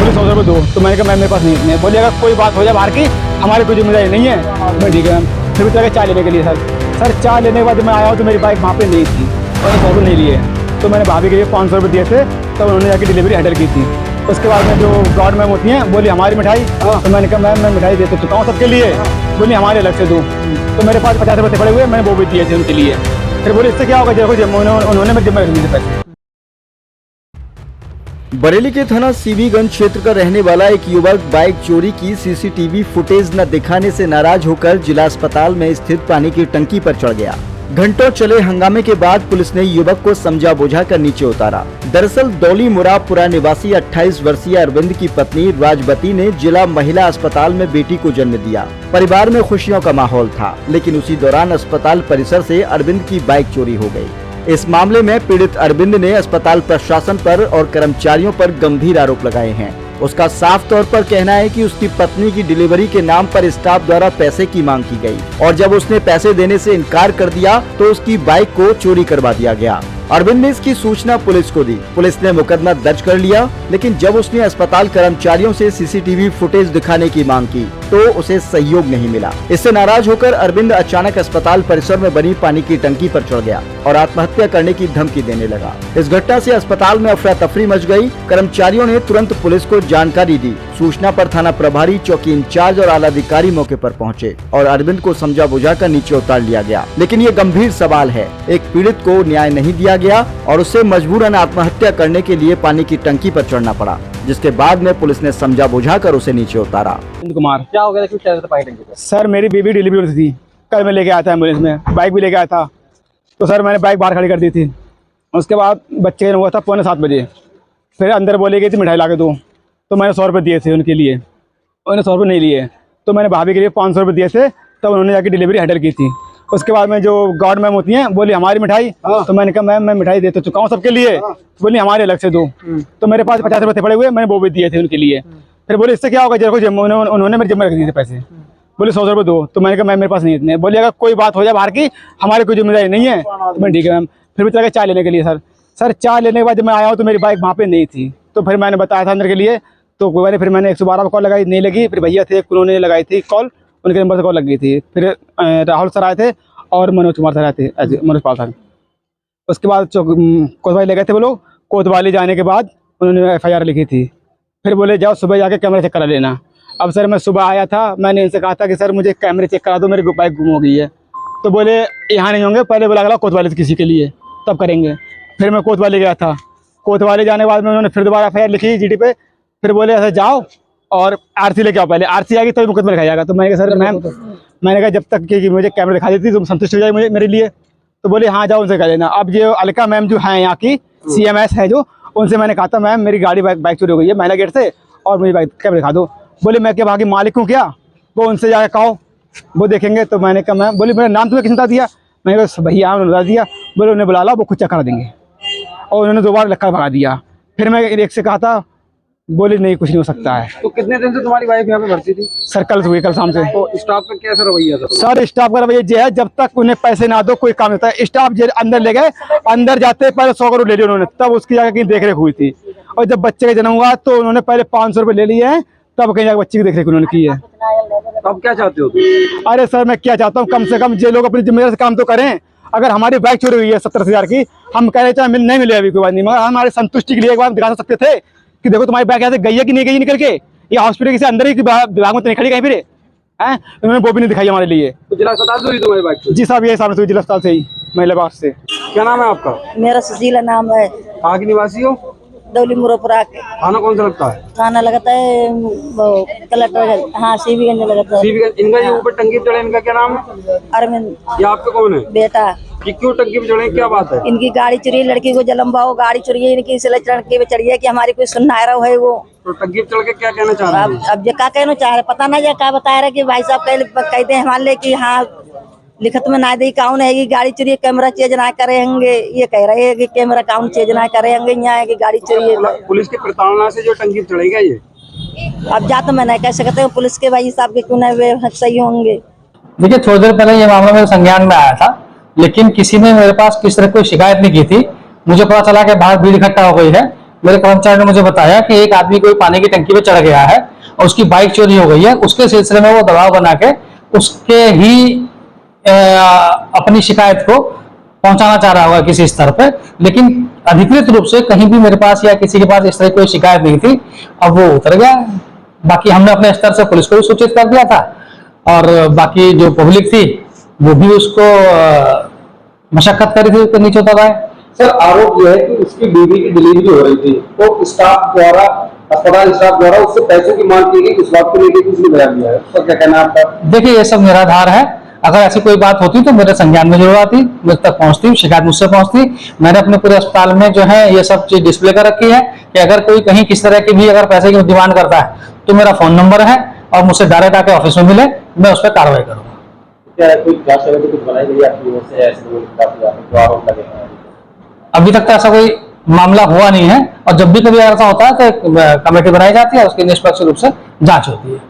बोले 100 रुपये दो। तो मैंने कहा मैम मेरे पास नहीं है। बोले अगर कोई बात हो जाए बाहर की, हमारी कोई जिम्मेदारी नहीं है। मैं ठीक है मैम। फिर भी चला चाय लेने के लिए सर चाय लेने के बाद मैं आया हूँ तो मेरी बाइक वहाँ पे नहीं थी और 100 रुपये नहीं लिए। तो मैंने भाभी के लिए 500 रुपये दिए थे, तब उन्होंने जाकर डिलीवरी हैंडल की थी। उसके बाद में जो गार्ड मैम होती हैं बोली हमारी मिठाई। तो मैंने कहा मैम मैं मिठाई दे तो चुका हूँ सबके लिए। बोली हमारे अलग से दो। तो मेरे पास 50 रुपये पड़े हुए, मैंने वो भी दिए थे उनके लिए। फिर बोले इससे क्या होगा, देखो उन्होंने मेरे जिम्मे रख दिए पैसे। बरेली के थाना सीबीगंज क्षेत्र का रहने वाला एक युवक बाइक चोरी की सीसीटीवी फुटेज न दिखाने से नाराज होकर जिला अस्पताल में स्थित पानी की टंकी पर चढ़ गया। घंटों चले हंगामे के बाद पुलिस ने युवक को समझा बुझा कर नीचे उतारा। दरअसल दौली मुरापुरा निवासी 28 वर्षीय अरविंद की पत्नी राजवती ने जिला महिला अस्पताल में बेटी को जन्म दिया। परिवार में खुशियों का माहौल था, लेकिन उसी दौरान अस्पताल परिसर से अरविंद की बाइक चोरी हो गई। इस मामले में पीड़ित अरविंद ने अस्पताल प्रशासन पर और कर्मचारियों पर गंभीर आरोप लगाए हैं। उसका साफ तौर पर कहना है कि उसकी पत्नी की डिलीवरी के नाम पर स्टाफ द्वारा पैसे की मांग की गई और जब उसने पैसे देने से इनकार कर दिया तो उसकी बाइक को चोरी करवा दिया गया। अरविंद ने इसकी सूचना पुलिस को दी। पुलिस ने मुकदमा दर्ज कर लिया, लेकिन जब उसने अस्पताल कर्मचारियों से सीसीटीवी फुटेज दिखाने की मांग की तो उसे सहयोग नहीं मिला। इससे नाराज होकर अरविंद अचानक अस्पताल परिसर में बनी पानी की टंकी पर चढ़ गया और आत्महत्या करने की धमकी देने लगा। इस घटना से अस्पताल में अफरा तफरी मच गई। कर्मचारियों ने तुरंत पुलिस को जानकारी दी। सूचना पर थाना प्रभारी, चौकी इंचार्ज और आला अधिकारी मौके पर पहुंचे और अरविंद को समझा बुझाकर नीचे उतार लिया गया। लेकिन ये गंभीर सवाल है, एक पीड़ित को न्याय नहीं दिया गया और उसे मजबूरन आत्महत्या करने के लिए पानी की टंकी पर चढ़ना पड़ा, जिसके बाद में पुलिस ने समझा बुझाकर उसे नीचे उतारा। कुमार क्या हो गया, क्यों चल रहे थे पानी टंकी पे? सर मेरी बेबी डिलीवरी थी, कल मैं लेके आया था एम्बुलेंस में, बाइक भी लेके आया था। तो सर मैंने बाइक बाहर खड़ी कर दी थी। उसके बाद बच्चे हुआ था 6:45 बजे। फिर अंदर बोले गई थी मिठाई ला के दो। तो मैंने 100 रुपये दिए थे उनके लिए, उन्होंने 100 रुपये नहीं लिए। तो मैंने भाभी के लिए 500 रुपये दिए थे, तब उन्होंने जाके डिलीवरी हैंडल की थी। उसके बाद में जो गार्ड मैम होती हैं बोली हमारी मिठाई। तो मैंने कहा मैम मैं मिठाई दे तो चुका हूँ सबके लिए। बोली हमारे अलग से दो। तो मेरे पास 50 रुपये पड़े हुए, मैंने वो भी दिए थे उनके लिए। फिर बोले इससे क्या होगा, देखो उन्होंने मेरे जिम्मे रख दिए थे पैसे। बोले 100 रुपये दो। तो मैंने कहा मैम मेरे पास नहीं इतने। बोले अगर कोई बात हो जाए बाहर की, हमारी कोई जिम्मेदारी नहीं है। तो मैं ठीक है मैम। फिर भी चला चाय लेने के लिए सर चाय लेने के बाद जब मैं आया हूँ तो मेरी बाइक वहाँ पे नहीं थी। तो फिर मैंने बताया था अंदर के लिए, तो कोई बात, फिर मैंने 112 पर कॉल लगाई, नहीं लगी। फिर भैया थे उन्होंने लगाई थी कॉल, उनके नंबर से कॉल लग गई थी। फिर राहुल सर आए थे और मनोज कुमार सर आए थे, मनोज पाल सर। उसके बाद कोतवाली ले गए थे वो लोग। कोतवाली जाने के बाद उन्होंने FIR लिखी थी। फिर बोले जाओ सुबह जाके कैमरा चेक करा लेना। अब सर मैं सुबह आया था, मैंने इनसे कहा था कि सर मुझे कैमरे चेक करा दो, मेरी बाइक गुम हो गई है। तो बोले यहाँ नहीं होंगे, पहले बोला गया कोतवाली से किसी के लिए, तब करेंगे। फिर मैं कोतवाली गया था। कोतवाली जाने के बाद में उन्होंने फिर दोबारा FIR लिखी GT पे। फिर बोले ऐसा जाओ और RC लेके आओ, पहले RC आएगी तभी मुकदमा लिखाया जाएगा। तो मैंने कहा सर मैम, मैंने कहा जब तक कि मुझे कैमरा दिखा देती तुम संतुष्ट हो जाए मुझे मेरे लिए। तो बोले हाँ जाओ उनसे कह लेना। अब जो अलका मैम जो है यहाँ की CMS है जो, उनसे मैंने कहा था मैम मेरी गाड़ी बाइक चोरी हो गई है महिला गेट से और मुझे बाइक कैमरा दिखा दो। बोले मैं क्या बाकी मालिक हूँ क्या, वो उनसे जाकर कहो, वो देखेंगे। तो मैंने कहा मैम, बोली मेरा नाम तुम्हें किसने बता दिया? मैंने कहा भैया उन्होंने बता दिया। बोले उन्हें बुला ला, वो खुद चेक करा देंगे। और उन्होंने दोबारा लक्का भगा दिया। फिर मैं एक से कहा था, बोले नहीं कुछ नहीं हो सकता है। तो कितने दिन से तुम्हारी वाइफ यहाँ पे भर्ती थी? सर कल हुई, कल शाम से। तो स्टाफ का कैसा रवैया था? सर स्टाफ का रवैया ये है, जब तक उन्हें पैसे ना दो कोई काम नहीं होता है। स्टाफ अंदर ले गए, अंदर जाते पहले 100 करोड़ ले लिए उन्होंने, तब उसकी जाकर कहीं देख रेख हुई थी। और जब बच्चे का जन्म हुआ तो उन्होंने पहले 500 रुपये ले लिए हैं, तब कहीं जाकर बच्चे की देख रेख उन्होंने की है। अब क्या चाहते हो तुम? अरे सर मैं क्या चाहता हूँ, कम से कम ये लोग अपनी जिम्मेदारी से काम तो करें। अगर हमारी बाइक चोरी हुई है 70,000 की, हम कह रहे चाहे नहीं मिले अभी कोई बात नहीं, मगर हमारे संतुष्टि के लिए एक बार दिखा सकते थे कि देखो तुम्हारी बाइक यहाँ से गई है कि नहीं गई निकल के, ये हॉस्पिटल के अंदर ही विभाग में तो नहीं खड़ी कहीं फिर है। उन्होंने वो भी नहीं दिखाई हमारे लिए। तो जिला अस्पताल से हुई तुम्हारी बाइक? जी साहब ये सामने से जिला अस्पताल से ही, महिला बाग से। क्या नाम है आपका? मेरा सुशीला नाम है। कहाँ की निवासी हो? दौली मुरापुरा के। थाना कौन सा लगता है? थाना लगता है वो कलेक्टर, हाँ सीबीगंज लगता है। सीबीगंज। इनका जो ऊपर टंकी पे चढ़े, इनका क्या नाम है? अरविंद। ये आपका कौन है? बेटा। ये क्यों टंकी पे चढ़े, क्या बात है? इनकी गाड़ी चुरी, लड़की को जलम भाव गाड़ी चुरी है इनकी, इसलिए टंकी पे चढ़ी है कि हमारी कोई सुनना है वो। तो टंकी पे चढ़ के क्या कहना चाह रहे हैं? अब ये क्या कहना चाह रहे पता ना, क्या बता रहे कि भाई साहब कहते हैं हमारे लिए कि हाँ लिखत में ना दी कौन है कि गाड़ी चोरी, कैमरा चेंज ना करेंगे। ये कह रहे हैं कि कैमरा कौन चेंज ना करेंगे, यहाँ है कि गाड़ी चोरी है। पुलिस की प्रताड़ना से जो टंकी पे चढ़ेगा ये, अब जा तो मैं नहीं कह सकते हूँ, पुलिस के भाई साहब के क्यों नहीं वे सही होंगे। देखिए थोड़ी देर पहले ये मामला मेरे संज्ञान में आया था, लेकिन किसी ने मेरे पास किसी तरह कोई शिकायत नहीं की थी। मुझे पता चला कि बाहर भीड़ इकट्ठा हो गई है, मेरे कर्मचारी ने मुझे बताया कि एक आदमी कोई पानी की टंकी पे चढ़ गया है और उसकी बाइक चोरी हो गई है। उसके सिलसिले में वो दबाव बना के उसके ही अपनी शिकायत को पहुंचाना चाह रहा होगा किसी स्तर पे, लेकिन अधिकृत रूप से कहीं भी मेरे पास या किसी के पास इस तरह कोई शिकायत नहीं थी। अब वो उतर गया। बाकी हमने अपने स्तर से पुलिस को भी सूचित कर दिया था और बाकी जो पब्लिक थी वो भी उसको मशक्कत करी थी उसको नीचे उतर आए। सर आरोप यह है कि उसकी बीवी की डिलीवरी हो रही थी तो स्टाफ द्वारा, अस्पताल स्टाफ द्वारा उससे पैसे की मांग की गई। इस बात को लेकर किसने बयान दिया है, उसका क्या कहना है आपका? देखिए, ये सब निराधार है। अगर ऐसी कोई बात होती तो मेरे संज्ञान में जरूर आती, मुझ तक पहुंचती, शिकायत मुझसे पहुंचती। मैंने अपने पूरे अस्पताल में जो है ये सब चीज डिस्प्ले कर रखी है कि अगर कोई कहीं किस तरह की भी अगर पैसे की डिमांड करता है तो मेरा फोन नंबर है और मुझसे डायरेक्ट आके ऑफिस में मिले, मैं उस पर कार्रवाई करूंगा। क्या कोई जांच समिति कुछ बनाई गई आपकी ओर से ऐसे जो आरोप लगे हैं? अभी तक तो ऐसा कोई मामला हुआ नहीं है और जब भी कभी ऐसा होता है तो एक कमेटी बनाई जाती है, उसकी निष्पक्ष रूप से जांच होती है।